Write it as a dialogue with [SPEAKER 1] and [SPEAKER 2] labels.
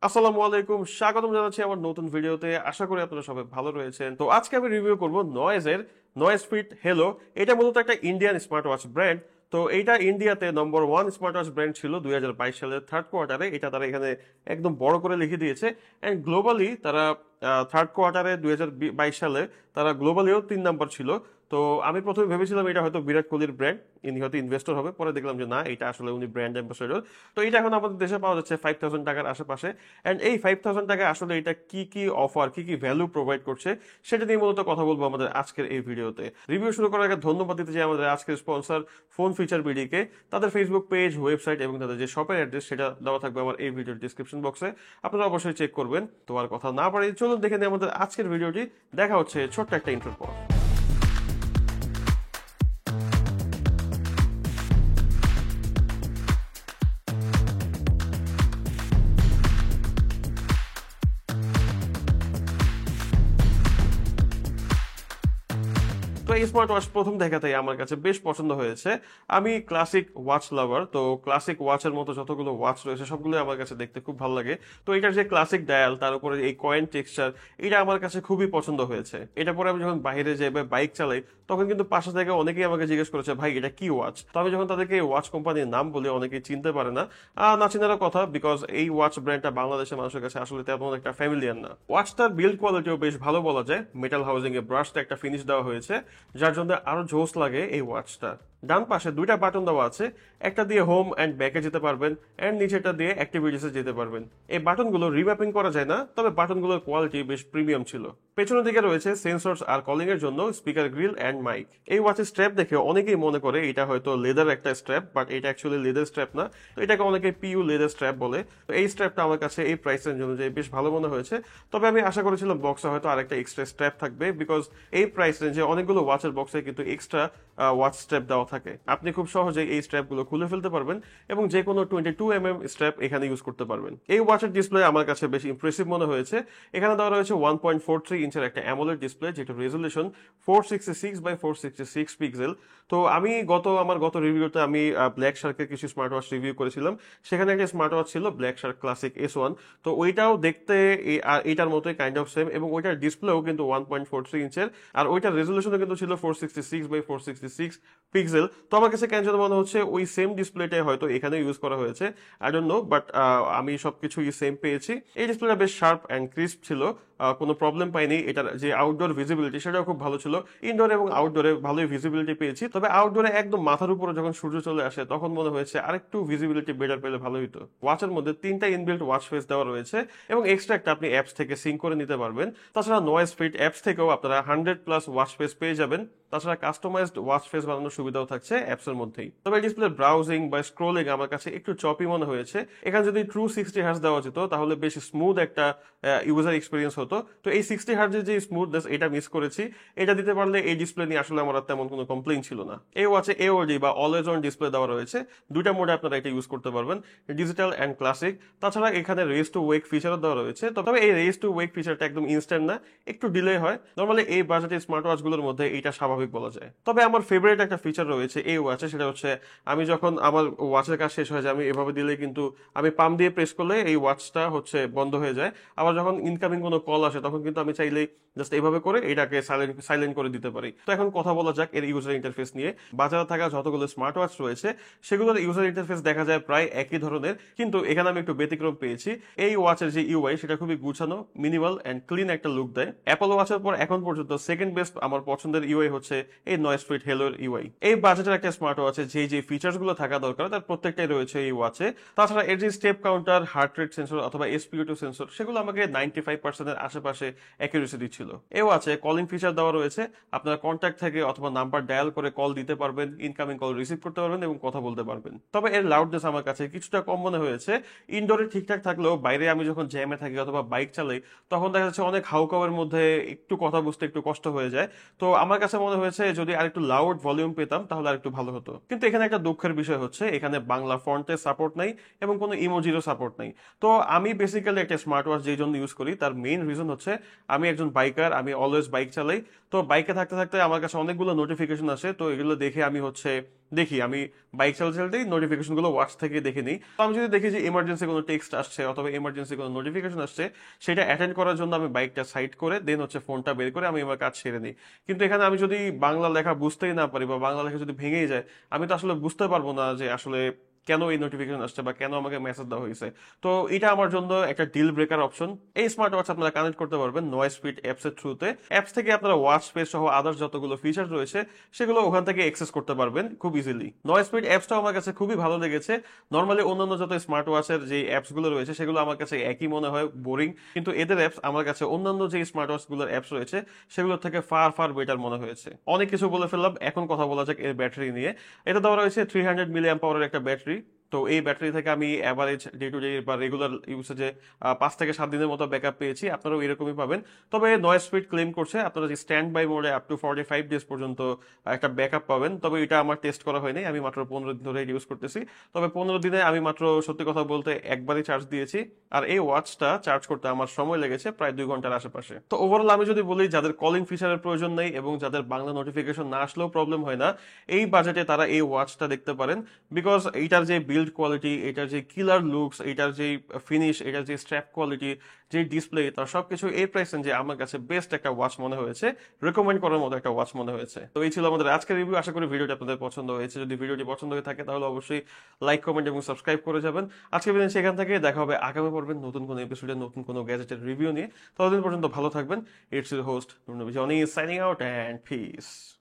[SPEAKER 1] আসসালামু আলাইকুম, স্বাগতম জানাচ্ছি আমার নতুন ভিডিওতে। আশা করি আপনারা সবাই ভালো রয়েছেন। তো আজকে আমি রিভিউ করব নয়েজ ফিট হেলো। এটা মূলত একটা ইন্ডিয়ান স্মার্ট ওয়াচ ব্র্যান্ড। তো এইটা ইন্ডিয়াতে নম্বর ওয়ান স্মার্ট ওয়াচ ব্র্যান্ড ছিল 2022 সালের থার্ড কোয়ার্টারে। এটা তারা এখানে একদম বড় করে লিখে দিয়েছে। অ্যান্ড গ্লোবালি তারা থার্ড কোয়ার্টারে 2022 সালে তারা গ্লোবালিও 3 নম্বর ছিল। তো আমি প্রথমে ভেবেছিলাম এটা হয়তো বিরাট কোহলির ব্র্যান্ড, ইনি হয়তো ইনভেস্টর হবে। পরে দেখলাম যে না, এটা আসলে উনি ব্র্যান্ড অ্যাম্বাসেডর। তো এটা এখন আমাদের দেশে পাওয়া যাচ্ছে 5000 টাকার আশেপাশে। অ্যান্ড এই 5000 টাকায় আসলে এটা কি কি অফার, কি কি ভ্যালু প্রোভাইড করছে, সেটা নিয়ে মূলত কথা বলবো আমাদের আজকের এই ভিডিওতে। রিভিউ শুরু করার আগে ধন্যবাদ দিতে চাই আমাদের আজকের স্পন্সর ফোন ফিচার বিডিকে। তাদের ফেসবুক পেজ, ওয়েবসাইট এবং তাদের যে শপের অ্যাড্রেস সেটা দেওয়া থাকবে আমার এই ভিডিওর ডিসক্রিপশন বক্সে। আপনারা অবশ্যই চেক করবেন। তো আর কথা না বাড়িয়ে চলুন দেখে নিই আমাদের আজকের ভিডিওটি। দেখা হচ্ছে ছোট্ট একটা ইন্ট্রোর পর। তো এই স্মার্ট ওয়াচ প্রথম দেখাতেই আমার কাছে বেশ পছন্দ হয়েছে। আমি ক্লাসিক ওয়াচ লাভার, তো ক্লাসিক ওয়াচের মতো যতগুলো ওয়াচ রয়েছে সবগুলো আমার কাছে দেখতে খুব ভালো লাগে। তো এটার যে ক্লাসিক ডায়াল, তার উপরে এই কয়েন টেক্সচার, এটা আমার কাছে খুবই পছন্দ হয়েছে। এটা পরে আমি যখন বাইরে যাই বা বাইক চালাই, তখন কিন্তু পাশে থেকে অনেকেই আমাকে জিজ্ঞেস করেছে, ভাই এটা কি ওয়াচ। তো আমি যখন তাদেরকে এই ওয়াচ কোম্পানির নাম বলি, অনেকেই চিনতে পারে না। না চিনারও কথা, বিকজ এই ওয়াচ ব্র্যান্ডটা বাংলাদেশের মানুষের কাছে আসলে তেমন একটা ফ্যামিলিয়ার না। ওয়াচটার বিল্ড কোয়ালিটিও বেশ ভালো বলা যায়। মেটাল হাউজিং এ ব্রাশটা একটা ফিনিশ দেওয়া হয়েছে, যার জন্য আরো জোস লাগে এই ওয়াচটা। ডান পাশে দুইটা বাটন দেওয়া আছে, একটা দিয়ে হোম অ্যান্ড ব্যাকে যেতে পারবেন, অ্যান্ড নিচেটা দিয়ে অ্যাক্টিভিটিসে যেতে পারবেন। এই বাটনগুলো রিম্যাপিং করা যায় না, তবে বাটনগুলোর কোয়ালিটি বেশ প্রিমিয়াম ছিল। পেছনের দিকে রয়েছে সেন্সরস আর কলিং এর জন্য স্পিকার গ্রিল অ্যান্ড মাইক। এই ওয়াচের স্ট্র্যাপ দেখে অনেকেই মনে করে এটা হয়তো লেদার একটা স্ট্র্যাপ, বাট এটা অ্যাকচুয়ালি লেদার স্ট্র্যাপ না। তো এটাকে অনেকে পিইউ লেদার স্ট্র্যাপ বলে। তো এই স্ট্র্যাপটা আমার কাছে এই প্রাইস রেঞ্জ অনুযায়ী বেশ ভালো মনে হয়েছে। তবে আমি আশা করেছিলাম বক্সে হয়তো আরেকটা এক্সট্রা স্ট্র্যাপ থাকবে, বিকজ এই প্রাইস রেঞ্জে অনেকগুলো ওয়াচের বক্সে কিন্তু এক্সট্রা ওয়াচ স্ট্র্যাপ দেওয়া থাকে। আপনি খুব সহজেই এই স্ট্র্যাপগুলো খুলে ফেলতে পারবেন এবং যে কোনো 22mm স্ট্র্যাপ এখানে ইউজ করতে পারবেন। এই ওয়াচের ডিসপ্লে আমার কাছে বেশ ইমপ্রেসিভ মনে হয়েছে। এখানে দেওয়া রয়েছে 1.43 ইঞ্চের একটা অ্যামোলেড ডিসপ্লে, যেটা রেজলিউশন 466 বাই 466 পিক্সেল। তো আমি আমার গত রিভিউতে আমি ব্ল্যাক শার্কের কিছু স্মার্ট ওয়াচ রিভিউ করেছিলাম। সেখানে একটা স্মার্ট ওয়াচ ছিল ব্ল্যাক শার্ক ক্লাসিক S1। তো ওইটাও দেখতে এটার মতোই কাইন্ড অফ সেম, এবং ওইটার ডিসপ্লেও কিন্তু 1.43 ইঞ্চের, আর ওইটার রেজলিউশনও কিন্তু ছিল 466 বাই 466 পিক্সেল। তো আমার কাছে কেন যেন মনে হচ্ছে ওই সেম ডিসপ্লেটাই হয়তো এখানে ইউজ করা হয়েছে। আই ডোন্ট নো, বাট আমি সবকিছুই সেম পেয়েছি। এই ডিসপ্লেটা বেশ শার্প অ্যান্ড ক্রিস্প ছিল, কোনো প্রবলেম পাইনি। এটার যে আউটডোর ভিজিবিলিটি সেটাও খুব ভালো ছিল। ইনডোর এবং আউটডোরে ভালোই ভিজিবিলিটি পেয়েছি, তবে আউটডোরে একদম মাথার উপরে যখন সূর্য চলে আসে তখন মনে হয়েছে আরেকটু ভিজিবিলিটি বেটার পেলে ভালো হতো। ওয়াচের মধ্যে 3টা ইনবিল্ট ওয়াচ ফেস দেওয়া রয়েছে এবং এক্সট্রা একটা আপনি অ্যাপস থেকে সিঙ্ক করে নিতে পারবেন। তাছাড়া নয়েজ ফিট অ্যাপস থেকেও আপনারা 100+ ওয়াচ ফেস পেয়ে যাবেন। তাছাড়া কাস্টমাইজড ওয়াচ ফেস বানানোর সুবিধাও থাকছে অ্যাপস এর মধ্যেই। তবে ডিসপ্লে ব্রাউজিং বা স্ক্রোলিং আমার কাছে একটু চপি মনে হয়েছে। এখানে যদি ট্রু 60 হার্জ দেওয়া যেত তাহলে বেশ স্মুথ একটা ইউজার এক্সপিরিয়েন্স হতো। তো এই 60 হার্জের যে স্মুথনেস, এটা মিস করেছি। এটা দিতে পারলে এই ডিসপ্লে নিয়ে আসলে আমার তেমন কোনো কমপ্লেইন ছিল না। এই ওয়াচে AOD বা অলওয়েজ অন ডিসপ্লে দেওয়া রয়েছে। দুইটা মোডে আপনারা এটা ইউজ করতে পারবেন, ডিজিটাল অ্যান্ড ক্লাসিক। তাছাড়া এখানে রেস টু ওয়েক ফিচারও দেওয়া রয়েছে। তবে এই রেস টু ওয়েক ফিচারটা একদম ইনস্ট্যান্ট না, একটু ডিলে হয়। নর্মালি এই বাজেটের স্মার্ট ওয়াচগুলোর মধ্যে এটা স্বাভাবিক বলা যায়। তবে আমার ফেভারিট একটা ফিচার রয়েছে এই ওয়াচে, সেটা হচ্ছে আমি যখন আমার ওয়াচের কাজ শেষ হয়ে যায়, আমি এভাবে দিলে কিন্তু আমি পাম দিয়ে প্রেস করলে এই ওয়াচটা হচ্ছে বন্ধ হয়ে যায়। আবার যখন ইনকামিং কোনো কল আসে তখন কিন্তু আমি চাইলেই জাস্ট এইভাবে করে এটাকে সাইলেন্ট করে দিতে পারি। তো এখন কথা বলা যাক এর ইউজার ইন্টারফেস নিয়ে। বাজারে থাকা যতগুলো স্মার্ট ওয়াচ রয়েছে সেগুলোর ইউজার ইন্টারফেস দেখা যায় প্রায় একই ধরনের, কিন্তু এখানে আমি একটু ব্যতিক্রম পেয়েছি। এই ওয়াচের যে ইউআই সেটা খুবই গুছানো, মিনিমাল অ্যান্ড ক্লিন একটা লুক দেয়। অ্যাপল ওয়াচের পর এখন পর্যন্ত সেকেন্ড বেস্ট আমার পছন্দের ইউআই হচ্ছে এই নয়েজ ফিট হেলোর ইউআই। এই বাজেটের একটা স্মার্ট ওয়াচে যে ফিচার্স গুলো থাকা দরকার তার প্রত্যেকটাই রয়েছে এই ওয়াচে। তাছাড়া এর যে step counter, heart rate sensor অথবা SpO2 সেন্সর, সেগুলো আমাকে 95% এর আশেপাশে অ্যাকুরেসি দিচ্ছিল। এই ওয়াচে কলিং ফিচার দেওয়া রয়েছে। আপনারা কন্ট্যাক্ট থেকে অথবা নাম্বার ডায়াল করে কল দিতে পারবেন, ইনকামিং কল রিসিভ করতে পারবেন এবং কথা বলতে পারবেন। তবে এর লাউডনেস আমার কাছে কিছুটা কম মনে হয়েছে। ইনডোরে ঠিকঠাক থাকলেও বাইরে আমি যখন জ্যামে থাকি অথবা বাইক চালাই তখন দেখা যাচ্ছে অনেক হাউকাওয়ের মধ্যে একটু কথা বুঝতে একটু কষ্ট হয়ে যায়। তো আমার কাছে মনে হয়েছে যদি আরেকটু লাউড ভলিউম পেতাম তাহলে আরেকটু ভালো হতো। কিন্তু এখানে একটা দুঃখের বিষয় হচ্ছে এখানে বাংলা ফন্টের সাপোর্ট নাই এবং কোনো ইমোজিরও সাপোর্ট নাই। তো আমি বেসিক্যালি একটা স্মার্ট ওয়াচ যেই জন্য ইউজ করি তার মেইন রিজন হচ্ছে আমি একজন বাইকার, আমি অলওয়েজ বাইক চালাই। তো বাইকে থাকতে থাকতে আমার কাছে অনেকগুলো নোটিফিকেশন আসে, তো এগুলো দেখে আমি হচ্ছে দেখি, আমি বাইক চালাতে চালাতেই নোটিফিকেশনগুলো ওয়াচ থেকে দেখে নিই। তো আমি যদি দেখি যে ইমার্জেন্সি কোনো টেক্সট আসছে অথবা ইমার্জেন্সি কোনো নোটিফিকেশন আসছে, সেটা অ্যাটেন্ড করার জন্য আমি বাইকটা সাইড করে দেন হচ্ছে ফোনটা বের করে আমি আমার কাজ সেরে নিই। কিন্তু এখানে আমি যদি বাংলা লেখা বুঝতেই না পারি বা বাংলা লেখা যদি ভেঙেই যায়, আমি তো আসলে বুঝতে পারবো না যে আসলে কেন এই নোটিফিকেশন আসছে বা কেন আমাকে মেসেজ দেওয়া হয়েছে। তো এটা আমার জন্য একটা ডিল ব্রেকার অপশন। এই স্মার্ট ওয়াচ আপনারা কানেক্ট করতে পারবেন নয়েজ ফিট অ্যাপস এর থ্রুতে। অ্যাপস থেকে আপনারা ওয়াচ স্পেস সহ আদার্স যতগুলো ফিচার রয়েছে সেগুলো ওখান থেকে অ্যাক্সেস করতে পারবেন খুব ইজিলি। নয়েজ ফিট অ্যাপসটাও আমার কাছে খুবই ভালো লেগেছে। নর্মালি অন্যান্য যত স্মার্ট ওয়াচের যে অ্যাপস গুলো রয়েছে সেগুলো আমার কাছে একই মনে হয়, বোরিং। কিন্তু এদের অ্যাপস আমার কাছে অন্যান্য যে স্মার্ট ওয়াচ গুলোর অ্যাপস রয়েছে সেগুলোর থেকে ফার ফার বেটার মনে হয়েছে। অনেক কিছু বলে ফেললাম, এখন কথা বলা যাক এর ব্যাটারি নিয়ে। এটা দেওয়া রয়েছে 300 মিলি অ্যাম্প পাওয়ারের একটা ব্যাটারি। তো এই ব্যাটারি থেকে আমি অ্যাভারেজ ডে টু ডে বা রেগুলার ইউসেজে 5 থেকে 7 দিনের মতো ব্যাকআপ পেয়েছি। আপনারাও এরকমই পাবেন। তবে নয়েজ স্পিড ক্লেম করছে আপনারা যে স্ট্যান্ড বাই মোডে আপ টু 45 ডেজ পর্যন্ত একটা ব্যাকআপ পাবেন। তবে এটা আমার টেস্ট করা হয়নি, আমি মাত্র 15 দিন ধরে ইউজ করতেছি। তবে 15 দিনে আমি মাত্র সত্যি কথা বলতে একবারই চার্জ দিয়েছি। আর এই ওয়াচটা চার্জ করতে আমার সময় লেগেছে প্রায় 2 ঘন্টার আশেপাশে। তো ওভারঅল আমি যদি বলি, যাদের কলিং ফিচারের প্রয়োজন নেই এবং যাদের বাংলা নোটিফিকেশন না আসলেও প্রবলেম হয় না, এই বাজেটে তারা এই ওয়াচটা দেখতে পারেন। বিকজ এইটার যে বিল্ড কোয়ালিটি, এটার যে কিলার লুকস, এটার যে ফিনিশ, এটার যে স্ট্র্যাপ কোয়ালিটি, যে ডিসপ্লে, তার সবকিছু এই প্রাইস রেঞ্জে আমার কাছে বেস্ট একটা ওয়াচ মনে হয়েছে, রেকমেন্ড করার মতো একটা ওয়াচ মনে হয়েছে। তো এই ছিল আমাদের আজকের রিভিউ। আশা করি ভিডিওটি আপনাদের পছন্দ হয়েছে। যদি ভিডিওটি পছন্দ হয়ে থাকে তাহলে অবশ্যই লাইক, কমেন্ট এবং সাবস্ক্রাইব করে যাবেন। আজকে ভিডিও সেখান থেকে দেখা হবে আগামী পর্বে নতুন কোনো এপিসোডে নতুন কোনো গ্যাজেটের রিভিউ নিয়ে। ততদিন পর্যন্ত ভালো থাকবেন। It's your host Johnny signing out and piece.